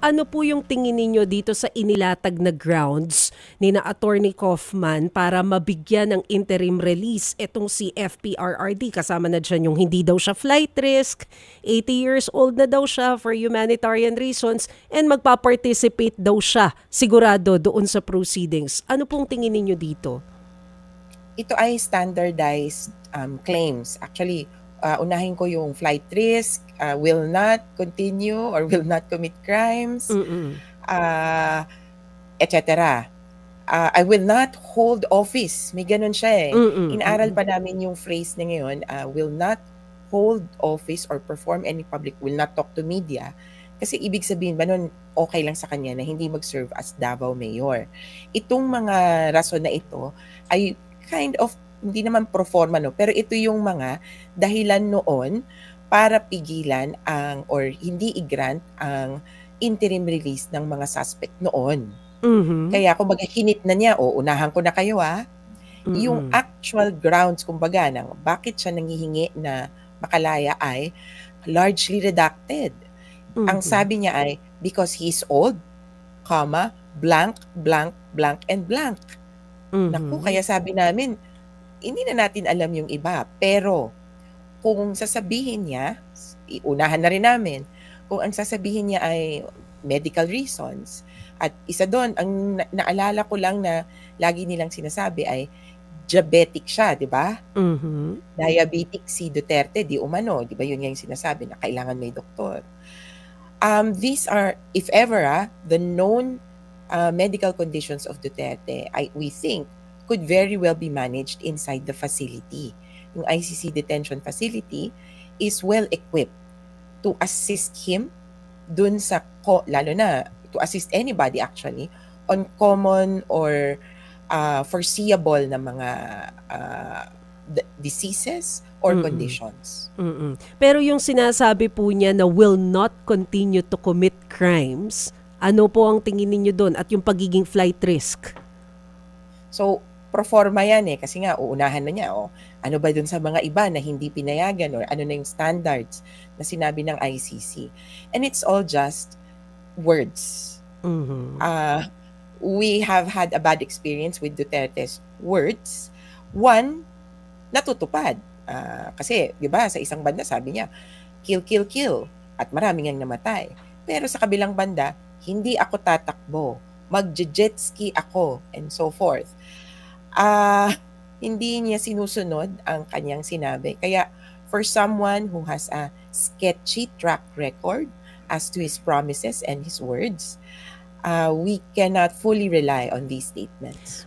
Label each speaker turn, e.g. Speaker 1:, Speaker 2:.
Speaker 1: ano po yung tingin ninyo dito sa inilatag na grounds ni na Attorney Kaufman para mabigyan ng interim release itong si FPRRD? Kasama na dyan yung hindi daw siya flight risk, 80 years old na daw siya for humanitarian reasons, and magpa-participate daw siya sigurado doon sa proceedings. Ano pong tingin ninyo dito?
Speaker 2: Ito ay standardized claims. Actually, unahin ko yung flight risk, will not continue or will not commit crimes,
Speaker 1: Mm-mm.
Speaker 2: etc. I will not hold office. May ganun siya eh.
Speaker 1: Mm-mm.
Speaker 2: Inaral pa namin yung phrase na ngayon, will not hold office or perform any public, will not talk to media. Kasi ibig sabihin ba nun, okay lang sa kanya na hindi mag-serve as Davao Mayor. Itong mga rason na ito ay kind of, hindi naman pro forma, no? Pero ito yung mga dahilan noon para pigilan ang or hindi i-grant ang interim release ng mga suspect noon.
Speaker 1: Mhm.
Speaker 2: Kaya kumbaga hinit na niya, unahan ko na kayo yung
Speaker 1: Mm-mm.
Speaker 2: actual grounds kumbaga ng bakit siya nanghihingi na makalaya ay largely redacted. Ang
Speaker 1: Mhm.
Speaker 2: sabi niya ay because he's old, comma, blank, blank, blank, and blank. Naku,
Speaker 1: Mhm.
Speaker 2: kaya sabi namin, hindi na natin alam yung iba. Pero kung sasabihin niya, unahan na rin namin, kung ang sasabihin niya ay medical reasons, at isa doon, ang naalala ko lang na lagi nilang sinasabi ay diabetic siya, di ba?
Speaker 1: Mhm.
Speaker 2: Diabetic si Duterte, di umano, di ba yun nga yung sinasabi na kailangan may doktor. These are, if ever, the known medical conditions of Duterte, we think, could very well be managed inside the facility. Yung ICC detention facility is well equipped to assist him dun sa, lalo na, to assist anybody actually, on common or foreseeable na mga diseases or
Speaker 1: Mm-mm.
Speaker 2: conditions.
Speaker 1: Mm. Pero yung sinasabi po niya na will not continue to commit crimes, ano po ang tingin ninyo doon at yung pagiging flight risk?
Speaker 2: So, pro forma yan eh, kasi nga uunahan na niya, ano ba dun sa mga iba na hindi pinayagan or ano na yung standards na sinabi ng ICC. And it's all just words.
Speaker 1: Mhm.
Speaker 2: We have had a bad experience with Duterte's words. One, natutupad. Kasi, di ba, sa isang banda sabi niya, kill, kill, kill. At maraming ang namatay. Pero sa kabilang banda, hindi ako tatakbo. Mag-jet ski ako and so forth. Hindi niya sinusunod ang kanyang sinabi. Kaya for someone who has a sketchy track record as to his promises and his words, we cannot fully rely on these statements.